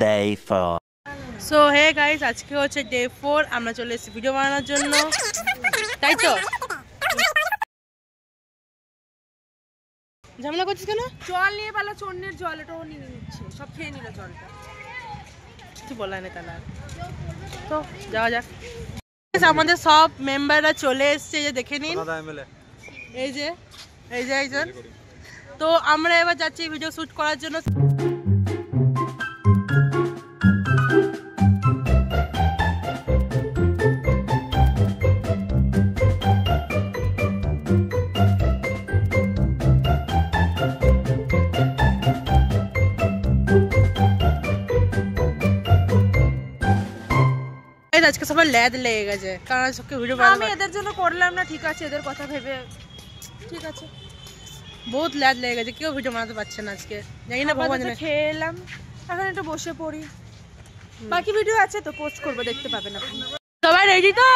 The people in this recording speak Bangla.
Day 4. সো হে গাইস, আজকে হচ্ছে ডে 4। আমরা চলে এসেছি ভিডিও বানানোর জন্য, তাই তো? ঝামেলা করছিস কেন? জল নিয়ে পালা, চন্নের জল, এটাও নিয়ে নিচ্ছে, সব খেয়ে নিল জলটা। কিছু বলা নেই তাহলে। তো যাওয়া যাক। আমাদের সব মেম্বাররা চলে এসছে, যে দেখে নিন। এই যে একজন। তো আমরা এবার যাচ্ছি ভিডিও শুট করার জন্য। আজকে সবাই ল্যাদ লেগে গেছে, কারণ সবকে ভিডিও বানাতে। আমি এদের জন্য করলাম না, ঠিক আছে, এদের কথা ভেবে ঠিক আছে। বহুত ল্যাদ লেগে গেছে, কেউ ভিডিও বানাতে পারছে না আজকে, জানি না ভগবান জানে। খেয়ে এলাম, এখন একটু বসে পড়ি। বাকি ভিডিও আছে তো, পোস্ট করবো, দেখতে পাবেন আপনি। সবাই রেডি তো?